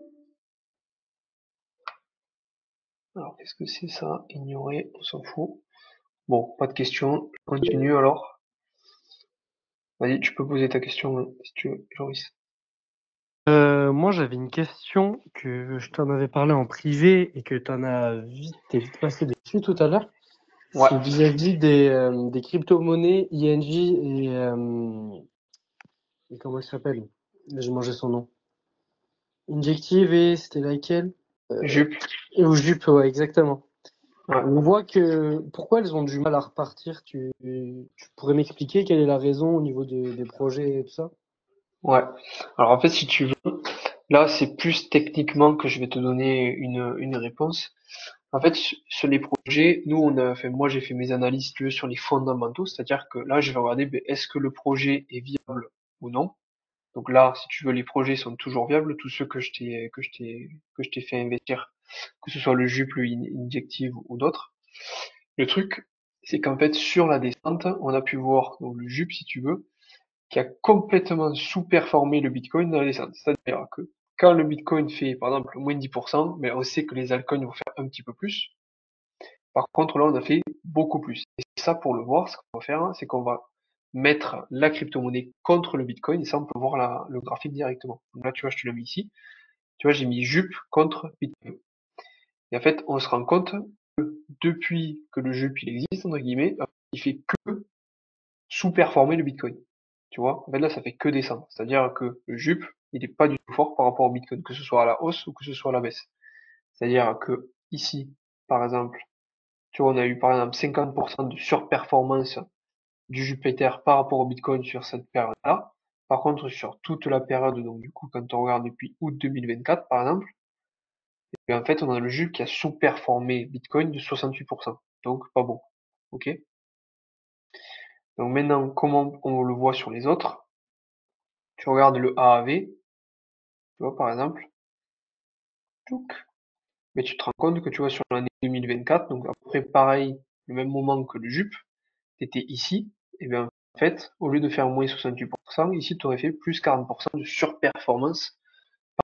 Alors, qu'est-ce que c'est ça? Ignorer, on s'en fout. Bon, pas de questions. Je continue alors. Vas-y, tu peux poser ta question si tu veux, Joris. Moi, j'avais une question que je t'en avais parlé en privé et que t'es vite passé dessus tout à l'heure. Ouais, C'est vis-à-vis des crypto-monnaies INJ et comment il s'appelle? J'ai mangé son nom. Injective et c'était laquelle? Jup. Et au Jup, ouais, exactement. Ouais, On voit que pourquoi elles ont du mal à repartir. Tu pourrais m'expliquer quelle est la raison au niveau des projets et tout ça? ouais. Alors en fait, si tu veux, là, c'est plus techniquement que je vais te donner une réponse. En fait, sur les projets, nous, enfin, moi, j'ai fait mes analyses, si tu veux, sur les fondamentaux, c'est-à-dire que là, je vais regarder, ben, est-ce que le projet est viable ou non? Donc là, si tu veux, les projets sont toujours viables, tous ceux que je t'ai fait investir, que ce soit le JUP, le Injective ou d'autres. Le truc, c'est qu'en fait, sur la descente, on a pu voir, donc le JUP, si tu veux, qui a complètement sous-performé le Bitcoin dans la descente. C'est-à-dire que quand le Bitcoin fait, par exemple, moins 10%, mais on sait que les altcoins vont faire un petit peu plus. Par contre, là, on a fait beaucoup plus. Et ça, pour le voir, ce qu'on va faire, c'est qu'on va mettre la crypto-monnaie contre le Bitcoin, et ça, on peut voir le graphique directement. Donc là, tu vois, je te l'ai mis ici. Tu vois, j'ai mis JUP contre Bitcoin. Et en fait, on se rend compte que depuis que le JUP il existe, entre guillemets, il fait que sous-performer le Bitcoin. Tu vois, en fait là, ça fait que descendre. C'est-à-dire que le JUP, il est pas du tout fort par rapport au Bitcoin, que ce soit à la hausse ou que ce soit à la baisse. C'est-à-dire que ici, par exemple, tu vois, on a eu par exemple 50% de surperformance du Jupiter par rapport au Bitcoin sur cette période-là. Par contre, sur toute la période, donc du coup, quand on regarde depuis août 2024, par exemple, et en fait, on a le JUP qui a sous-performé Bitcoin de 68%. Donc, pas bon. Ok? Donc maintenant, comment on le voit sur les autres? Tu regardes le AAV, tu vois, par exemple, mais tu te rends compte que tu vois sur l'année 2024, donc à peu près pareil, le même moment que le JUP, tu étais ici, et bien en fait, au lieu de faire moins 68%, ici tu aurais fait plus 40% de surperformance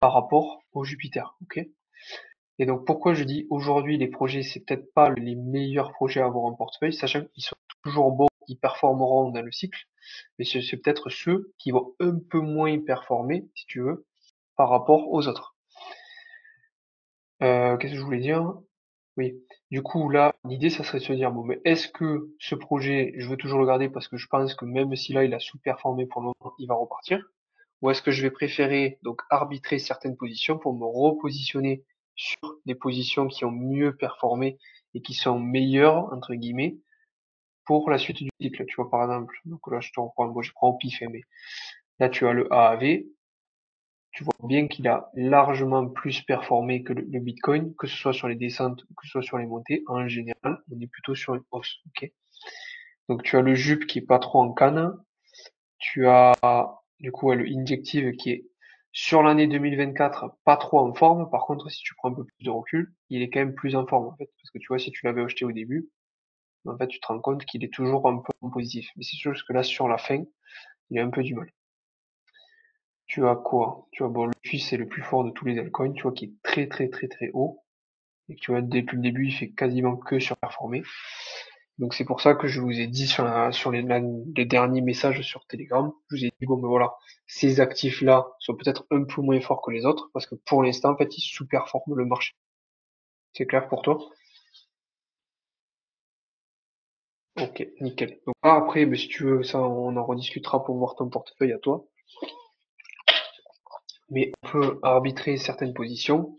par rapport au Jupiter. Ok? Et donc pourquoi je dis aujourd'hui les projets, c'est peut-être pas les meilleurs projets à avoir en portefeuille, sachant qu'ils sont toujours bons, ils performeront dans le cycle, mais c'est peut-être ceux qui vont un peu moins performer, si tu veux, par rapport aux autres. Qu'est-ce que je voulais dire? Oui. Du coup, là, l'idée, ça serait de se dire, bon, mais est-ce que ce projet, je veux toujours le garder parce que je pense que même si là, il a sous-performé pour le moment, il va repartir? Ou est-ce que je vais préférer, donc, arbitrer certaines positions pour me repositionner sur des positions qui ont mieux performé et qui sont meilleures, entre guillemets, pour la suite du cycle? Tu vois, par exemple, donc là, je te reprends, bon, je prends au pif, hein, mais là, tu as le AAV, tu vois bien qu'il a largement plus performé que le Bitcoin, que ce soit sur les descentes ou que ce soit sur les montées. En général, on est plutôt sur une hausse. Ok. Donc tu as le JUP qui est pas trop en canne. Tu as du coup le Injective qui est sur l'année 2024 pas trop en forme. Par contre, si tu prends un peu plus de recul, il est quand même plus en forme en fait. Parce que tu vois, si tu l'avais acheté au début, en fait, tu te rends compte qu'il est toujours un peu en positif. Mais c'est sûr que là, sur la fin, il a un peu du mal. Tu as quoi? Tu as bon, le Suisse c'est le plus fort de tous les altcoins, tu vois, qui est très très très très haut. Et que tu vois, depuis le début, il fait quasiment que surperformer. Donc c'est pour ça que je vous ai dit sur les derniers messages sur Telegram, je vous ai dit, bon ben voilà, ces actifs-là sont peut-être un peu moins forts que les autres, parce que pour l'instant, en fait, ils sous-performent le marché. C'est clair pour toi? Ok, nickel. Donc là, après, ben, si tu veux, ça, on en rediscutera pour voir ton portefeuille à toi. Mais on peut arbitrer certaines positions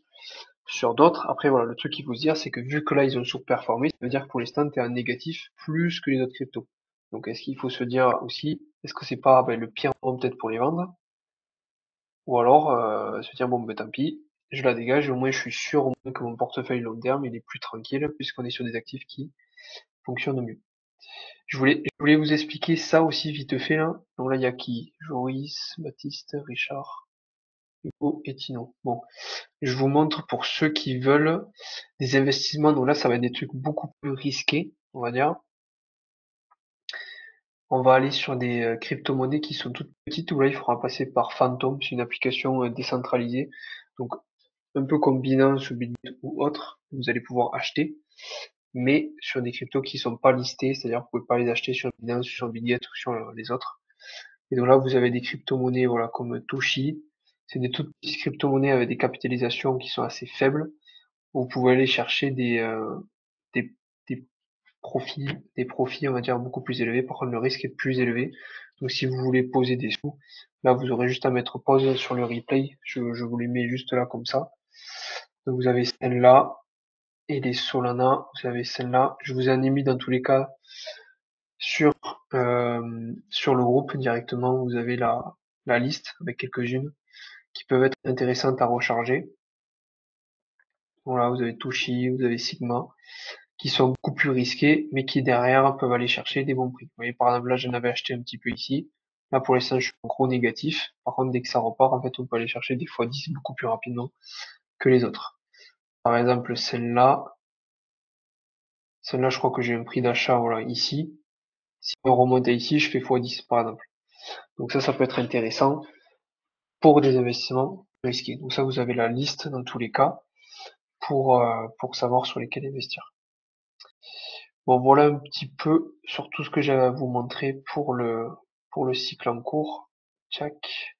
sur d'autres. Après, voilà, le truc qu'il faut se dire, c'est que vu que là, ils ont surperformé, ça veut dire que pour l'instant, tu es en négatif plus que les autres cryptos. Donc, est-ce qu'il faut se dire aussi, est-ce que c'est pas ben, le pire moment peut-être pour les vendre? Ou alors, se dire, bon, ben tant pis, je la dégage, au moins je suis sûr au moins que mon portefeuille long terme, il est plus tranquille, puisqu'on est sur des actifs qui fonctionnent mieux. Je voulais vous expliquer ça aussi vite fait, là. Donc là, il y a qui? Joris, Baptiste, Richard, Hugo et Tino. Bon, je vous montre pour ceux qui veulent des investissements. Donc là, ça va être des trucs beaucoup plus risqués, on va dire. On va aller sur des crypto-monnaies qui sont toutes petites, où là, il faudra passer par Phantom, c'est une application décentralisée. Donc, un peu comme Binance ou Bitget ou autre, vous allez pouvoir acheter, mais sur des cryptos qui sont pas listés, c'est-à-dire que vous pouvez pas les acheter sur Binance, sur Bitget ou sur les autres. Et donc là, vous avez des crypto-monnaies, voilà, comme Toshi. C'est des toutes petites crypto-monnaies avec des capitalisations qui sont assez faibles. Vous pouvez aller chercher des, des des profits, on va dire, beaucoup plus élevés. Par contre, le risque est plus élevé. Donc, si vous voulez poser des sous, là, vous aurez juste à mettre pause sur le replay. Je vous les mets juste là, comme ça. Donc, vous avez celle-là et les Solana. Vous avez celle-là. Je vous en ai mis dans tous les cas sur, sur le groupe directement. Vous avez la liste avec quelques-unes qui peuvent être intéressantes à recharger. Voilà, vous avez Toshi, vous avez Sigma, qui sont beaucoup plus risqués, mais qui derrière peuvent aller chercher des bons prix. Vous voyez, par exemple, là, j'en avais acheté un petit peu ici. Là, pour l'instant, je suis en gros négatif. Par contre, dès que ça repart, en fait, on peut aller chercher des fois 10 beaucoup plus rapidement que les autres. Par exemple, celle-là, je crois que j'ai un prix d'achat, voilà, ici. Si on remonte à ici, je fais x10, par exemple. Donc ça peut être intéressant pour des investissements risqués. Donc ça, vous avez la liste dans tous les cas pour savoir sur lesquels investir. Bon, voilà un petit peu sur tout ce que j'avais à vous montrer pour le cycle en cours. Tchac.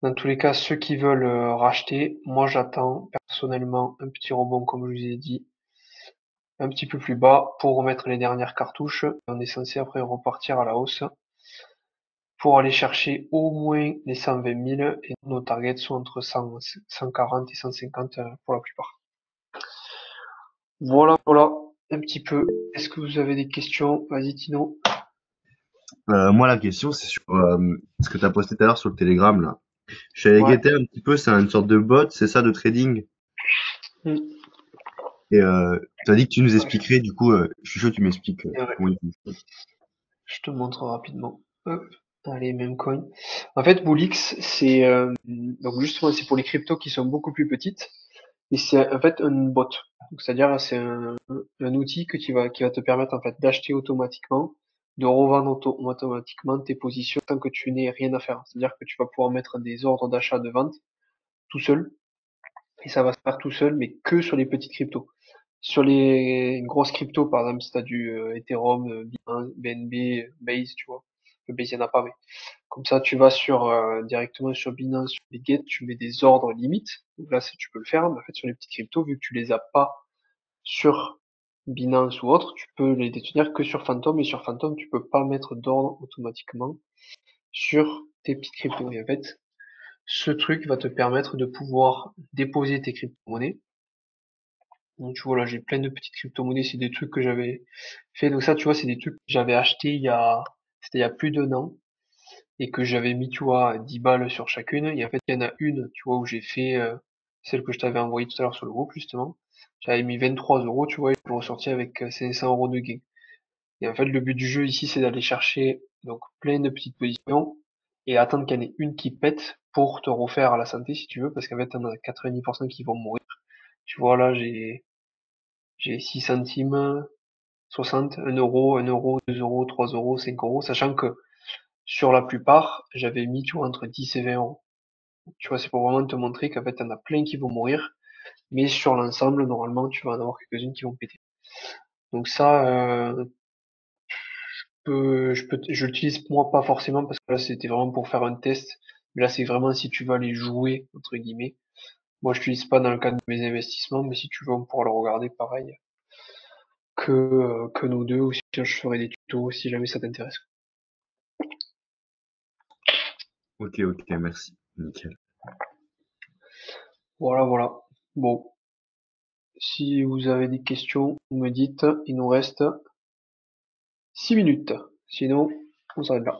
Dans tous les cas, ceux qui veulent racheter, moi j'attends personnellement un petit rebond, comme je vous ai dit, un petit peu plus bas pour remettre les dernières cartouches. On est censé après repartir à la hausse pour aller chercher au moins les 120 000 et nos targets sont entre 140 et 150 pour la plupart. Voilà, voilà, un petit peu. Est-ce que vous avez des questions? Vas-y Tino. Moi, la question, c'est sur ce que tu as posté tout à l'heure sur le Telegram, là. Je suis allé Ouais. guetter un petit peu, c'est une sorte de bot, c'est ça, de trading. Mm. Et tu as dit que tu nous expliquerais, du coup, je suis chaud, tu m'expliques C'est vrai. comment il fonctionne. Je te montre rapidement. Hop. Allez, même coin. En fait, Boolix, donc justement c'est pour les cryptos qui sont beaucoup plus petites. Et c'est en fait un bot. Donc c'est-à-dire c'est un outil qui va te permettre en fait d'acheter automatiquement, de revendre automatiquement tes positions tant que tu n'aies rien à faire. C'est-à-dire que tu vas pouvoir mettre des ordres d'achat de vente tout seul et ça va se faire tout seul, mais que sur les petites cryptos. Sur les grosses cryptos, par exemple, si tu as du Ethereum, Binance, BNB, Base, tu vois. Le Base, il n'y en a pas, mais comme ça, tu vas directement sur Binance, sur Bitget, tu mets des ordres limites. Donc là, tu peux le faire, mais en fait, sur les petites cryptos, vu que tu les as pas sur Binance ou autre, tu peux les détenir que sur Phantom, et sur Phantom, tu peux pas mettre d'ordre automatiquement sur tes petites cryptos. Et en fait, ce truc va te permettre de pouvoir déposer tes crypto-monnaies. Donc tu vois là, j'ai plein de petites crypto-monnaies, c'est des trucs que j'avais fait. Donc ça, tu vois, c'est des trucs que j'avais acheté c'était il y a plus d'un an et que j'avais mis, tu vois, 10 balles sur chacune. Et en fait, il y en a une, tu vois, où j'ai fait celle que je t'avais envoyée tout à l'heure sur le groupe, justement. J'avais mis 23 euros, tu vois, et je suis ressorti avec 500 euros de gain. Et en fait, le but du jeu ici, c'est d'aller chercher donc plein de petites positions et attendre qu'il y en ait une qui pète pour te refaire à la santé si tu veux, parce qu'en fait, t'en as 90% qui vont mourir. Tu vois, là, j'ai 6 centimes, 60, 1 euro, 1 euro, 2 euros, 3 euros, 5 euros, sachant que sur la plupart, j'avais mis, tu vois, entre 10 et 20 euros. Tu vois, c'est pour vraiment te montrer qu'en fait, t'en as plein qui vont mourir, mais sur l'ensemble, normalement, tu vas en avoir quelques-unes qui vont péter. Donc ça, je l'utilise moi pas forcément parce que là, c'était vraiment pour faire un test. Mais là, c'est vraiment si tu veux aller jouer, entre guillemets. Moi, je l'utilise pas dans le cadre de mes investissements, mais si tu veux, on pourra le regarder pareil que nous deux, ou si je ferai des tutos si jamais ça t'intéresse. Ok, ok, merci. Nickel. Voilà, voilà. Bon, si vous avez des questions, vous me dites, il nous reste 6 minutes. Sinon, on s'arrête là.